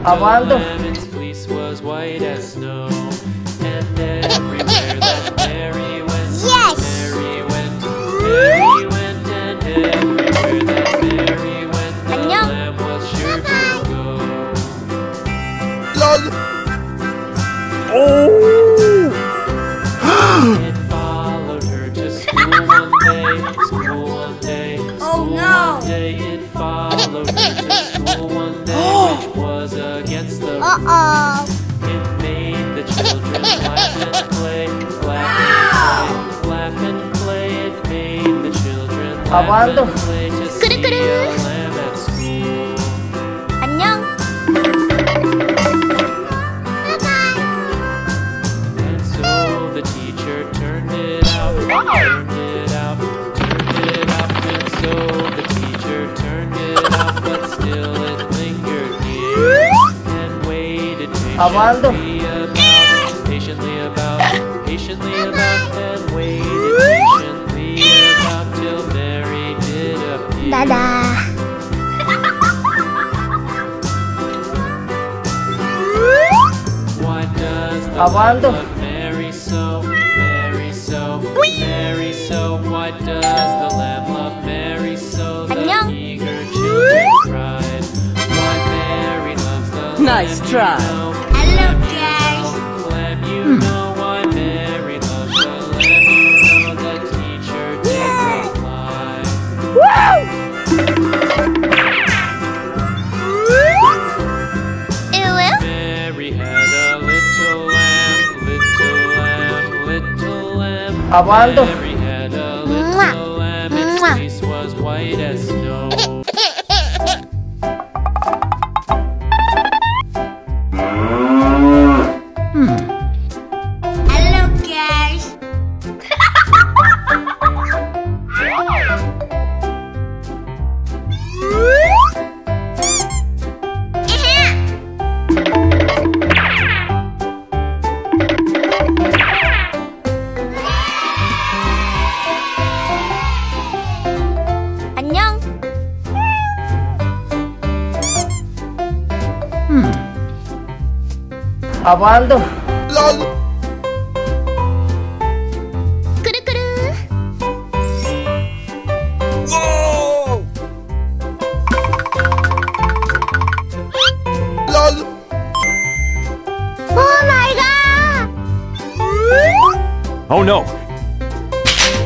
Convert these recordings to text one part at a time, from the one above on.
Apaan tuh? Its fleece was white as snow, and everywhere that Mary went, Mary went, Mary went, and everywhere that Mary went, the lamb was sure to go. LOL. It followed her to school one day, school one day, school one day. It followed her to school one day, which was against the rules. It made the children laugh and play, laugh and play. It made the children laugh and play to see a lamb at school. 안녕. And so the teacher turned it out, turned it out, turned it out. And so the teacher turned it out, but still it lingered near and waited patiently about, and waited patiently about till Mary did appear. Dadah. Why does the lamb love Mary so, Mary so, Mary so? Why does the lamb love Mary so? The eager children cried. Why Mary loves the lamb. Nice try. Hello, guys. Lamb, you know why Mary loves the lamb. You know the teacher did reply. Mary had a little lamb, little lamb, little lamb. Apaan tuh? Mary had a little lamb, its fleece was white as snow. Hello, guys. 안녕. Apaan tuh? LOL. 꾸르꾸르. Wow. LOL. Oh my god. Oh no.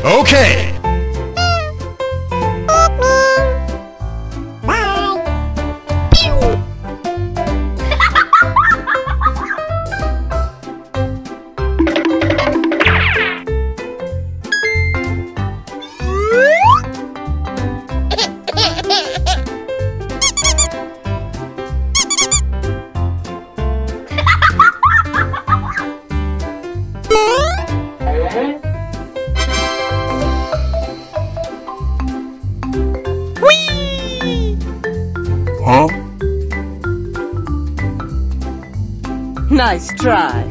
Okay. Huh? Nice try.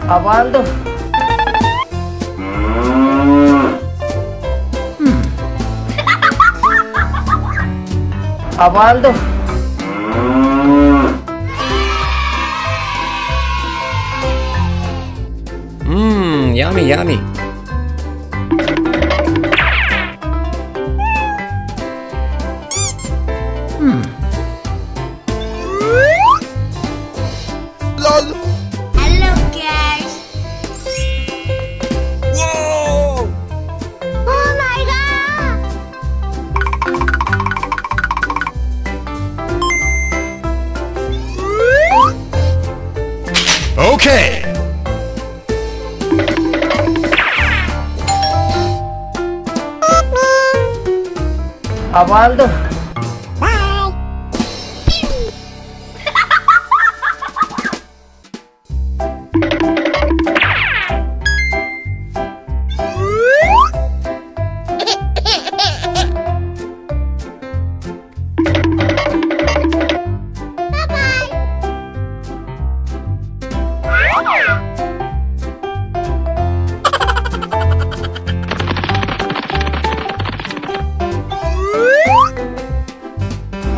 Apaan tuh? Apaan tuh? Yummy, yummy. LOL. Hello, guys. Wow. Oh my god. Okay. Apaan tuh?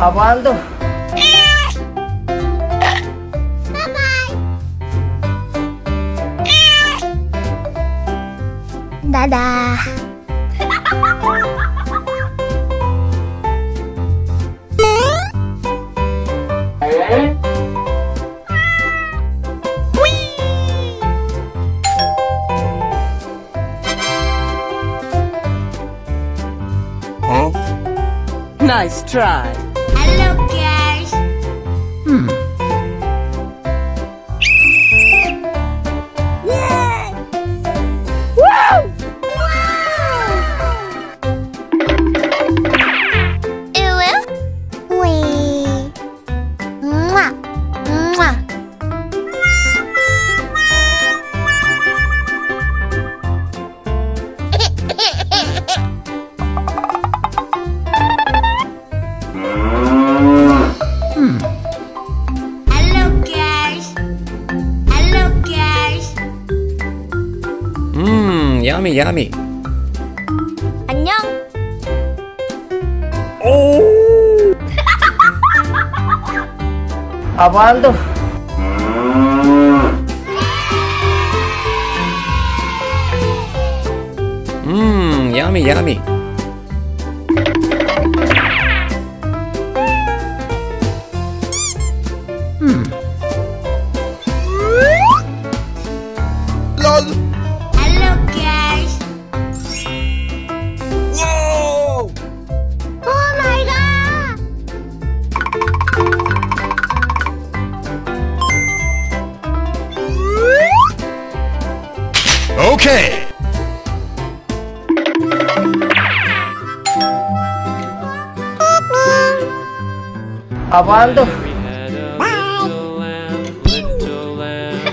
Apaan tuh? Dadah. Huh? Nice try. Hello, guys. Yummy, yummy. 안녕. Apaan tuh? Yummy, yummy. LOL! Hello, guys. Whoa! Oh my god. Okay. Apaan tuh? Mary had a little lamb, little lamb,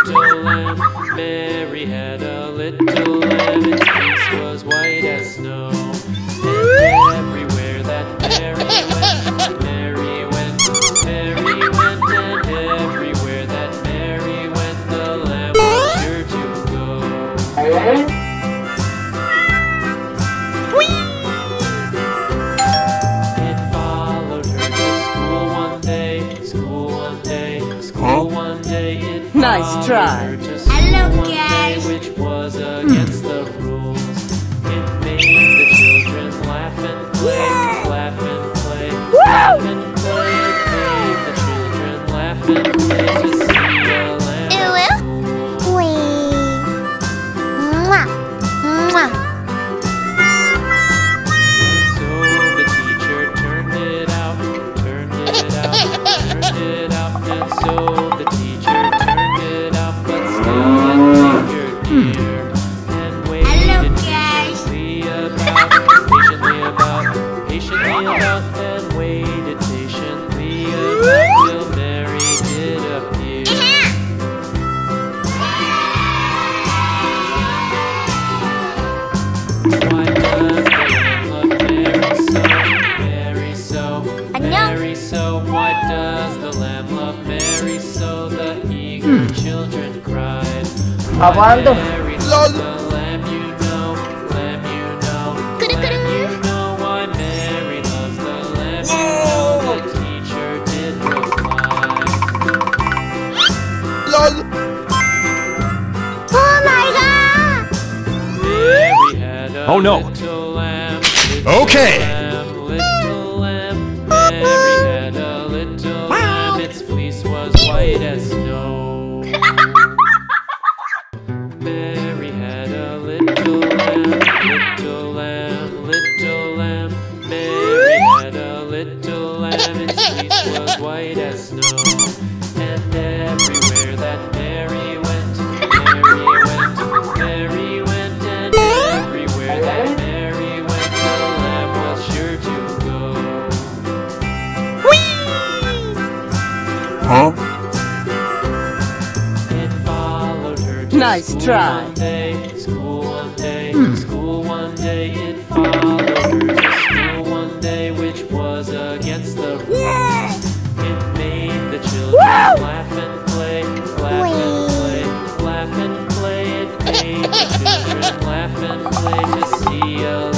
little lamb. Mary had a little lamb, its face was white as snow. And everywhere that Mary went, Mary went, Mary went, and everywhere that Mary went, the lamb was sure to go. It followed her to school one day, school one day, school one day. It Nice followed try. her to school Hello, one day, guys. which was against the rules. It made the children laugh and play, laugh and play, laugh and play. It made the children laugh and play to see a lamb at school. So the teacher turned it out, turned it out, turned it out, and so the teacher turned it out, but still it lingered near and Hello, waited guys. patiently about, and waited patiently about till Mary did appear. Why does the lamb love Mary so, Mary so? Why does the lamb love Mary so? The eager children cried. Apaan tuh? Mary LOL! loves the lamb, you know, lamb, you know, lamb, you know. Why Mary loves the lamb, you know. The teacher did reply. LOL! Oh my god. Mary had a Oh, no. little lamb, little Okay. lamb, little lamb. Mary had a little lamb, its fleece was white as snow. Mary had a little lamb, little lamb, little lamb. Mary had a little lamb, its fleece was white as snow. And everywhere that Mary went, Mary went, Mary went, and everywhere that Mary went, the lamb was sure to go. Huh? It followed her to Nice school try. one day, school one day, school one day. It followed her to school one day, which was against the rules. It made the children laugh and play, laugh and play, laugh and play. It made the children laugh and play to see a